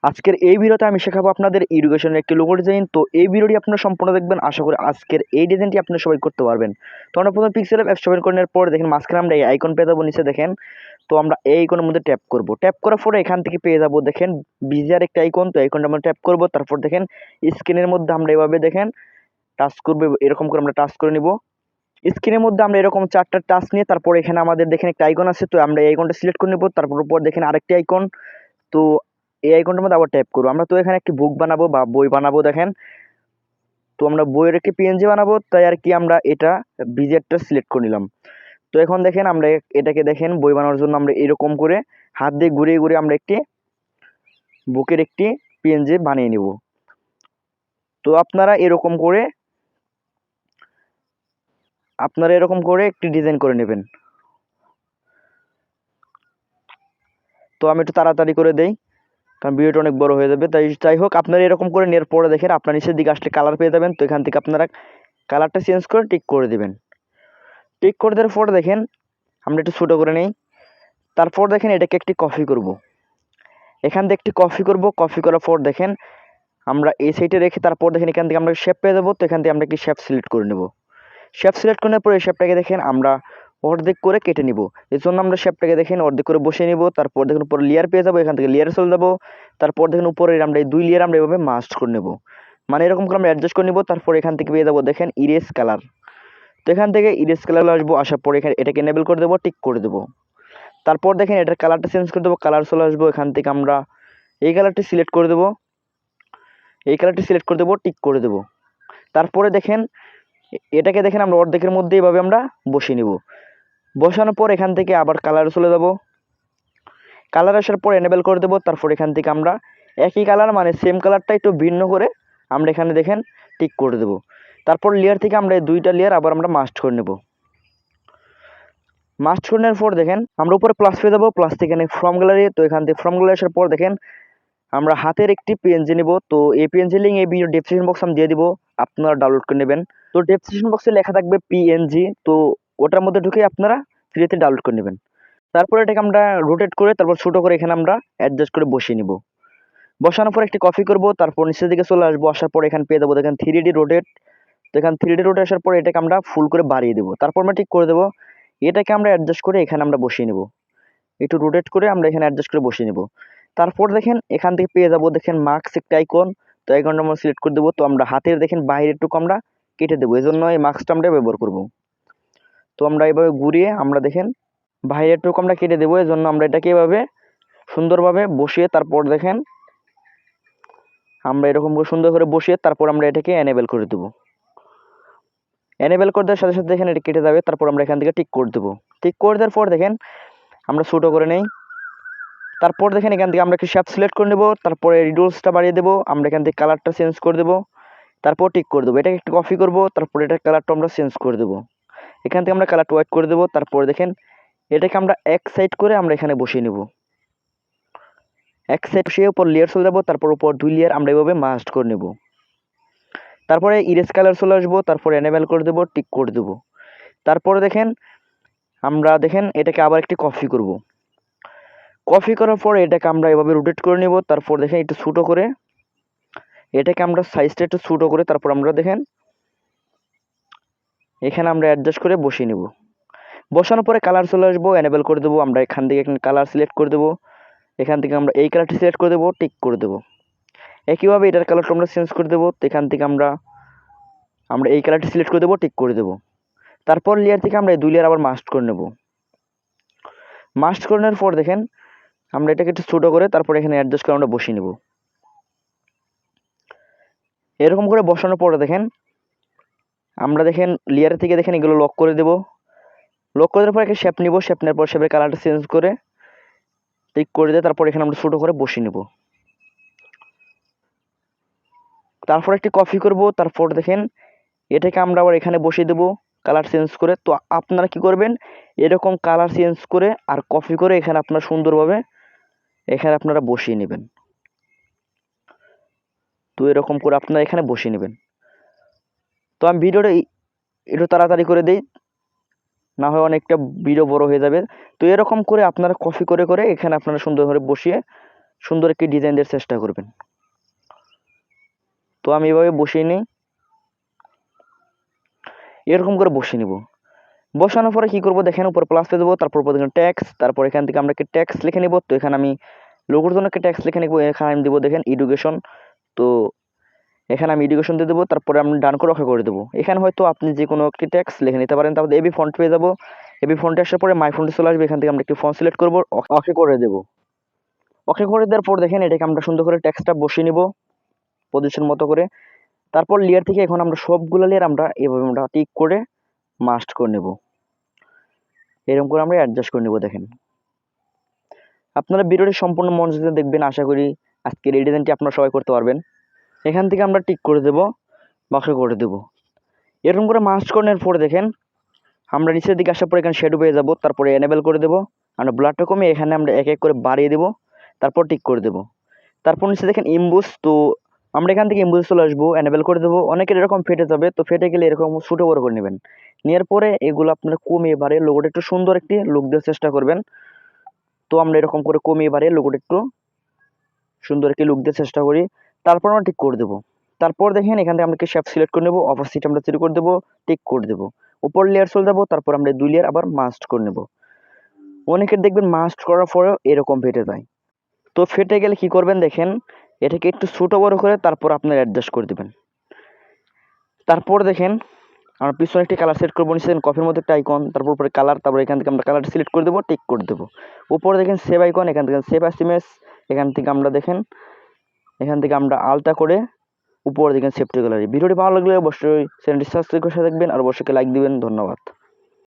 আজকের এই ভিডিওতে আমি শেখাবো আপনাদের ইরিগেশনের একটি লোগো ডিজাইন। তো এই ভিডিওটি আপনারা সম্পূর্ণ দেখবেন, আশা করি আজকের এই ডিজাইনটি আপনারা সবাই করতে পারবেন। তো আমরা প্রথমে পিক্সেল অ্যাপ ওপেন করার পর দেখেন মাঝখানে আমরা এই আইকন পেয়ে যাবো, নিচে দেখেন। তো আমরা এই আইকনের মধ্যে ট্যাপ করব, ট্যাপ করার পরে এখান থেকে পেয়ে যাবো দেখেন বিজার একটা আইকন। তো আইকনটা আমরা ট্যাপ করব, তারপর দেখেন স্ক্রিনের মধ্যে আমরা এভাবে দেখেন টাচ করবো, এরকম করে আমরা টাচ করে নিব। স্ক্রিনের মধ্যে আমরা এরকম চারটা টাচ নিয়ে তারপর এখানে আমাদের দেখেন একটা আইকন আছে, তো আমরা এই আইকনটা সিলেক্ট করে নেব। তারপর উপর দেখেন আরেকটি আইকন, তো এই আইকনটার মধ্যে আবার ট্যাপ করবো। আমরা তো এখানে একটি বুক বানাবো বা বই বানাবো দেখেন। তো আমরা বইয়ের একটি পিএনজি বানাবো, তাই আর কি আমরা এটা বিজেটটা সিলেক্ট করে নিলাম। তো এখন দেখেন আমরা এটাকে দেখেন বই বানানোর জন্য আমরা এরকম করে হাত দিয়ে ঘুরিয়ে ঘুরিয়ে আমরা একটি বুকের একটি পিএনজি বানিয়ে নিব। তো আপনারা এরকম করে একটি ডিজাইন করে নেবেন। তো আমি একটু তাড়াতাড়ি করে দেই, কারণ ভিডিওটা অনেক বড় হয়ে যাবে। তাই যাই হোক, আপনারা এরকম করে নেওয়ার পরে দেখেন আপনার নিচের দিকে আসলে কালার পেয়ে যাবেন। তো এখান থেকে আপনারা কালারটা চেঞ্জ করে টিক করে দেবেন। টিক করে দেওয়ার পরে দেখেন আমরা একটু ছোটো করে নিই। তারপর দেখেন এটাকে একটি কপি করব, এখান থেকে একটি কপি করব। কপি করার পর দেখেন আমরা এই সাইডে রেখে তারপর দেখেন এখান থেকে আমরা শেপ পেয়ে যাবো। তো এখান থেকে আমরা একটি শেপ সিলেক্ট করে নেব। শেপ সিলেক্ট করার পর এই শেপটাকে দেখেন আমরা অর্ধেক করে কেটে নিব। এর জন্য আমরা শেপটাকে দেখেন অর্ধেক করে বসিয়ে নিব। তারপর দেখেন উপরে লেয়ার পেয়ে যাবো, এখান থেকে লেয়ারে চলে যাবো। তারপর দেখেন উপরে আমরা এই দুই লেয়ার আমরা এভাবে মাস্ট করে নেব, মানে এরকম করে আমরা অ্যাডজাস্ট করে নিব। তারপর এখান থেকে পেয়ে যাবো দেখেন ইরেজ কালার। তো এখান থেকে ইরেজ কালার আসবো, আসার পর এখানে এটাকে এনেবল করে দেবো, টিক করে দেবো। তারপর দেখেন এটার কালারটা চেঞ্জ করে দেবো, কালার চলে আসবো। এখান থেকে আমরা এই কালারটি সিলেক্ট করে দেবো, টিক করে দেবো। তারপরে দেখেন এটাকে দেখেন আমরা অর্ধেকের মধ্যে এইভাবে আমরা বসিয়ে নিব। বসানোর পর এখান থেকে আবার কালারে চলে যাব, কালার আসার পর এনেবল করে দেবো। তারপর এখান থেকে আমরা একই কালার মানে সেম কালারটা একটু ভিন্ন করে আমরা এখানে দেখেন টিক করে দেবো। তারপর লেয়ার থেকে আমরা এই দুইটা লেয়ার আবার আমরা মাস্ট করে নেব। মাস্ট করে নেওয়ার পর দেখেন আমরা উপরে প্লাস পেয়ে যাবো, প্লাস থেকে এখানে ফ্রম গ্যালারি। তো এখান থেকে ফ্রম গ্যালারি আসার পর দেখেন আমরা হাতের একটি পিএনজি নেব। তো এই পিএনজি লিঙ্ক এই ভিডিও ডেসক্রিপশন বক্স আমি দিয়ে দিব, আপনারা ডাউনলোড করে নেবেন। তো ডেসক্রিপশন বক্সে লেখা থাকবে পিএনজি, তো ওটার মধ্যে ঢুকে আপনারা ফ্রিতে ডাউনলোড করে নেবেন। তারপরে এটাকে আমরা রোটেট করে তারপর ছোটো করে এখানে আমরা অ্যাডজাস্ট করে বসিয়ে নিব। বসানোর পর একটি কপি করব, তারপর নিচের দিকে চলে আসবো। আসার পর এখানে পেয়ে যাবো দেখেন 3D রোটেট। তো এখানে 3D রোটেট আসার পর এটাকে আমরা ফুল করে বাড়িয়ে দেবো। তারপর আমরা ঠিক করে দেবো, এটাকে আমরা অ্যাডজাস্ট করে এখানে আমরা বসিয়ে নেব। একটু রোটেট করে আমরা এখানে অ্যাডজাস্ট করে বসিয়ে নেব। তারপর দেখেন এখান থেকে পেয়ে যাবো দেখেন মার্কস একটা আইকন। তো আইকনটা আমরা সিলেক্ট করে দেবো। তো আমরা হাতের দেখেন বাইরের টুকু আমরা কেটে দেবো, এই জন্য এই মার্কসটা আমরা ব্যবহার করব। তো আমরা এভাবে ঘুরিয়ে আমরা দেখেন বাইরের টুকু আমরা কেটে দেবো, এই জন্য আমরা এটাকে এভাবে সুন্দরভাবে বসিয়ে তারপর দেখেন আমরা এরকম করে সুন্দর করে বসিয়ে তারপর আমরা এটাকে এনেবল করে দেবো। এনেবল করে দেওয়ার সাথে সাথে দেখেন এটা কেটে যাবে। তারপর আমরা এখান থেকে টিক করে দেবো। টিক করে দেওয়ার পর দেখেন আমরা ছোটো করে নেই। তারপর দেখেন এখান থেকে আমরা একটু শেপ সিলেক্ট করে নেব, তারপরে রিডুলসটা বাড়িয়ে দেবো। আমরা এখান থেকে কালারটা চেঞ্জ করে দেবো, তারপর টিক করে দেবো। এটাকে একটু কপি করবো, তারপর এটার কালারটা আমরা চেঞ্জ করে দেবো। এখান থেকে আমরা কালারটা হোয়াইট করে দেবো। তারপর দেখেন এটাকে আমরা এক সাইড করে আমরা এখানে বসিয়ে নেব। এক সাইড বসিয়ে উপর লেয়ার চলে যাবো, তারপর উপর দুই লেয়ার আমরা এভাবে মাস্ট করে নেব। তারপরে ইরেজ কালার চলে আসবো, তারপর এনেবল করে দেবো, টিক করে দেবো। তারপরে দেখেন আমরা দেখেন এটাকে আবার একটি কপি করব। কপি করার পর এটাকে আমরা এভাবে রোটেট করে নেব। তারপর দেখেন একটু ছোটো করে এটাকে আমরা সাইজটা একটু ছোটো করে তারপর আমরা দেখেন এখানে আমরা অ্যাডজাস্ট করে বসিয়ে নেব। বসানোর পরে কালার চলে আসবো, এনেবল করে দেবো। আমরা এখান থেকে এখানে কালার সিলেক্ট করে দেবো, এখান থেকে আমরা এই কালারটি সিলেক্ট করে দেবো, টিক করে দেবো। একইভাবে এটার কালারটা আমরা চেঞ্জ করে দেবো। তো এখান থেকে আমরা এই কালারটি সিলেক্ট করে দেবো, টিক করে দেবো। তারপর লেয়ার থেকে আমরা এই দুই লেয়ার আবার মাস্ট করে নেব। মাস্ট করে নেওয়ার পর দেখেন আমরা এটাকে একটু ছোটো করে তারপর এখানে অ্যাডজাস্ট করে আমরা বসিয়ে নেব। এরকম করে বসানোর পরে দেখেন আমরা দেখেন লেয়ার থেকে দেখেন এগুলো লক করে দেব। লক করে দেওয়ার পর একটা শেপ নিব, শেপ নেওয়ার পর শেপের কালারটা চেঞ্জ করে টিক করে দিয়ে তারপর এখানে আমরা ছোটো করে বসিয়ে নেব। তারপর একটি কপি করব, তারপর দেখেন এটাকে আমরা আবার এখানে বসিয়ে দেবো কালার চেঞ্জ করে। তো আপনারা কি করবেন, এরকম কালার চেঞ্জ করে আর কপি করে এখানে আপনারা সুন্দরভাবে এখানে আপনারা বসিয়ে নেবেন। তো এরকম করে আপনারা এখানে বসিয়ে নেবেন। তো আমি ভিডিওটা একটু তাড়াতাড়ি করে দিই, না হয় অনেকটা ভিডিও বড় হয়ে যাবে। তো এরকম করে আপনারা কপি করে করে এখানে আপনারা সুন্দর করে বসিয়ে সুন্দর একটি ডিজাইন দেওয়ার চেষ্টা করবেন। তো আমি এভাবে বসিয়ে নিই, এরকম করে বসিয়ে নিব। বসানোর পরে কি করব দেখেন, উপর প্লাস দিয়ে দেবো, তারপর দেখেন ট্যাক্স, তারপর এখান থেকে আমরা কি ট্যাক্স লিখে নেব। তো এখানে আমি লোগোর জন্য একটা ট্যাক্স লিখে নেব, এখানে আমি দেবো দেখেন এডুকেশন। তো এখানে আমি এডুকেশন দিয়ে দেবো, তারপরে আমি ডান করে ওকে করে দেবো। এখানে হয়তো আপনি যে কোনো একটি ট্যাক্স লিখে নিতে পারেন। তারপর এবি ফন্ট পেয়ে যাবো, এবি ফন্টে আসার পরে মাই ফন্টে চলে আসবে, এখান থেকে আমরা একটি ফন্ট সিলেক্ট করবো, ওকে করে দেবো। ওকে করে দেওয়ার পর দেখেন এটাকে আমরা সুন্দর করে ট্যাক্সটা বসিয়ে নিব পজিশন মতো করে। তারপর লেয়ার থেকে এখন আমরা সবগুলো লেয়ার আমরা এভাবে আমরা টিক করে মাস্ট করে নেব, এরকম করে আমরা অ্যাডজাস্ট করে নেব। দেখেন আপনারা ভিডিওটি সম্পূর্ণ মনোযোগ দিয়ে দেখবেন, আশা করি আজকের এই ডিজাইনটি আপনারা সবাই করতে পারবেন। এখান থেকে আমরা টিক করে দেব, বাক্স করে দেব, এরকম করে মাস্ট করে নেওয়ার পরে দেখেন আমরা নিচের দিকে আসার পরে এখানে শ্যাডো পেয়ে যাব, তারপরে এনেবেল করে দেব, আমরা ব্লাডটা কমিয়ে এখানে আমরা এক এক করে বাড়িয়ে দেব, তারপর টিক করে দেব। তারপর নিচে দেখেন ইমবুস, তো আমরা এখান থেকে ইমবুস চলে আসবো, এনেবেল করে দেবো। অনেকের এরকম ফেটে যাবে, তো ফেটে গেলে এরকম ছোটো বড় করে নেবেন, নেওয়ার পরে এগুলো আপনারা কমিয়ে বাড়িয়ে লোগোটা একটু সুন্দর একটি লুক দেওয়ার চেষ্টা করবেন। তো আমরা এরকম করে কমিয়ে বাড়িয়ে লোগোটা একটু সুন্দর একটি লুক দেওয়ার চেষ্টা করি, তারপর আমরা টিক করে দেবো। তারপর দেখেন এখান থেকে আমরা শেপ সিলেক্ট করে নেবো, অপোজিট আমরা সিলেক্ট করে দেবো, টিক করে দেবো, উপর লেয়ার চলে যাবো, তারপর আমরা 2 লেয়ার আবার মাস্ট করে নেব। অনেকের দেখবেন মাস্ট করার পরেও এরকম ফেটে যায়, তো ফেটে গেলে কি করবেন দেখেন এটাকে একটু ছোটো বড় করে তারপর আপনার অ্যাডজাস্ট করে দেবেন। তারপর দেখেন আমরা পিছনে একটি কালার সেট করবো, নিচে কফির মধ্যে একটা আইকন, তারপর উপরে কালার, তারপর এখান থেকে আমরা কালারটা সিলেক্ট করে দেবো, টিক করে দেবো। উপরে দেখেন সেভ আইকন, এখান থেকে সেভ অ্যাস ইমেজ, এখান থেকে আমরা দেখেন এখান থেকে আমরা আলটা করে উপরে দেখেন সেভ টু গ্যালারি। ভিডিওটি ভালো লাগলে অবশ্যই চ্যানেলটি সাবস্ক্রাইব করে দেখবেন আর অবশ্যই লাইক দিবেন। ধন্যবাদ।